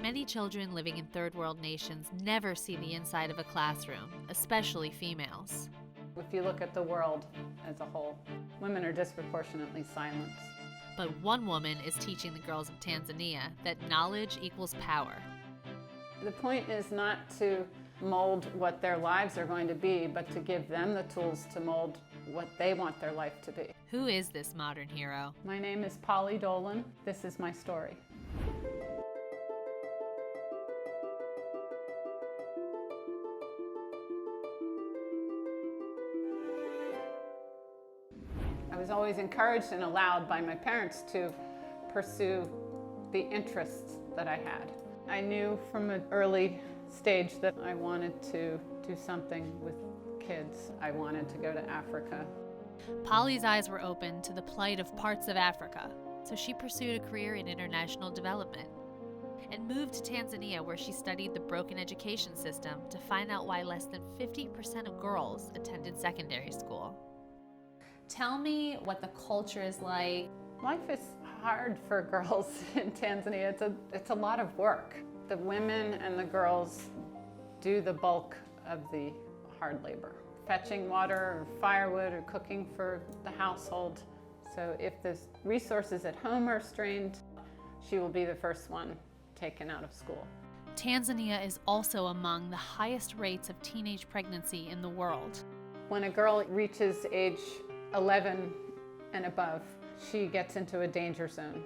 Many children living in third world nations never see the inside of a classroom, especially females. If you look at the world as a whole, women are disproportionately silenced. But one woman is teaching the girls of Tanzania that knowledge equals power. The point is not to mold what their lives are going to be, but to give them the tools to mold what they want their life to be. Who is this modern hero? My name is Dolan. This is my story. I was always encouraged and allowed by my parents to pursue the interests that I had. I knew from an early stage that I wanted to do something with kids. I wanted to go to Africa. Polly's eyes were open to the plight of parts of Africa, so she pursued a career in international development and moved to Tanzania, where she studied the broken education system to find out why less than 50% of girls attended secondary school. Tell me what the culture is like. Life is hard for girls in Tanzania. It's a lot of work. The women and the girls do the bulk of the hard labor. Fetching water or firewood or cooking for the household. So if the resources at home are strained, she will be the first one taken out of school. Tanzania is also among the highest rates of teenage pregnancy in the world. When a girl reaches age 11 and above, she gets into a danger zone.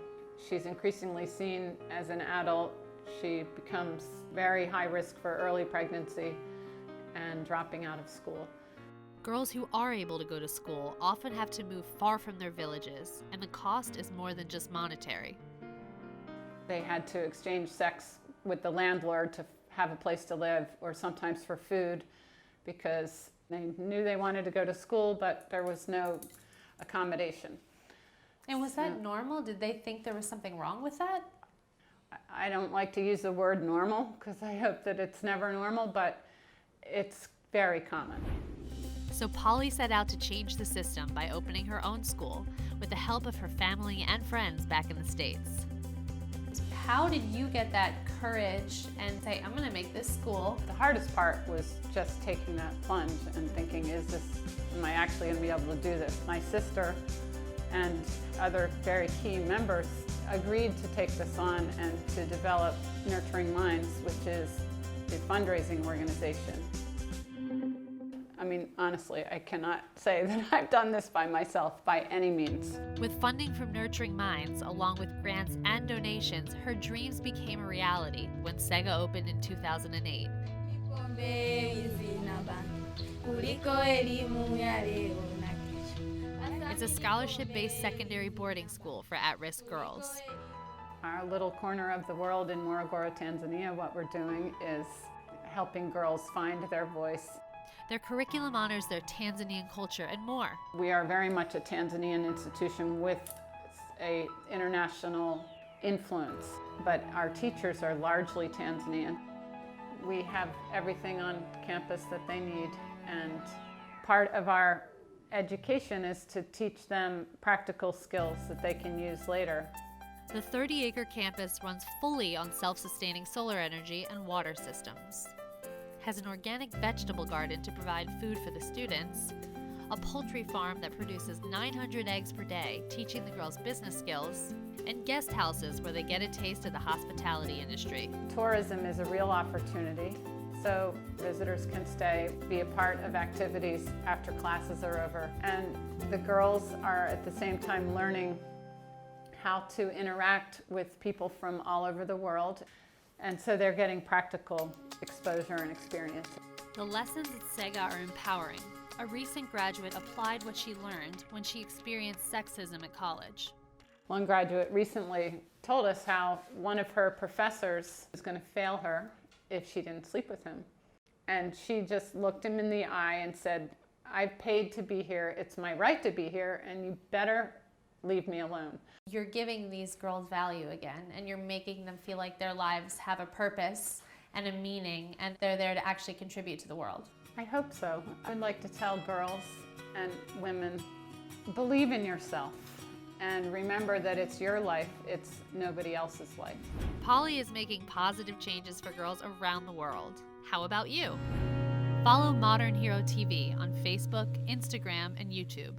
She's increasingly seen as an adult. She becomes very high risk for early pregnancy and dropping out of school. Girls who are able to go to school often have to move far from their villages, and the cost is more than just monetary. They had to exchange sex with the landlord to have a place to live, or sometimes for food, because they knew they wanted to go to school, but there was no accommodation. And was that normal? Did they think there was something wrong with that? I don't like to use the word normal because I hope that it's never normal, but it's very common. So Polly set out to change the system by opening her own school with the help of her family and friends back in the States. How did you get that courage and say, I'm going to make this school? The hardest part was just taking that plunge and thinking, am I actually going to be able to do this? My sister and other very key members agreed to take this on and to develop Nurturing Minds, which is a fundraising organization. I mean, honestly, I cannot say that I've done this by myself by any means. With funding from Nurturing Minds, along with grants and donations, her dreams became a reality when SEGA opened in 2008. It's a scholarship-based secondary boarding school for at-risk girls. Our little corner of the world in Morogoro, Tanzania, what we're doing is helping girls find their voice. Their curriculum honors their Tanzanian culture and more. We are very much a Tanzanian institution with an international influence, but our teachers are largely Tanzanian. We have everything on campus that they need, and part of our education is to teach them practical skills that they can use later. The 30-acre campus runs fully on self-sustaining solar energy and water systems, has an organic vegetable garden to provide food for the students, a poultry farm that produces 900 eggs per day, teaching the girls business skills, and guest houses where they get a taste of the hospitality industry. Tourism is a real opportunity, so visitors can stay, be a part of activities after classes are over. And the girls are at the same time learning how to interact with people from all over the world. And so they're getting practical exposure and experience. The lessons at SEGA are empowering. A recent graduate applied what she learned when she experienced sexism at college. One graduate recently told us how one of her professors was going to fail her if she didn't sleep with him. And she just looked him in the eye and said, I've paid to be here, it's my right to be here, and you better leave me alone. You're giving these girls value again, and you're making them feel like their lives have a purpose and a meaning, and they're there to actually contribute to the world. I hope so. I'd like to tell girls and women, believe in yourself. and remember that it's your life, it's nobody else's life. Polly is making positive changes for girls around the world. How about you? Follow Modern Hero TV on Facebook, Instagram, and YouTube.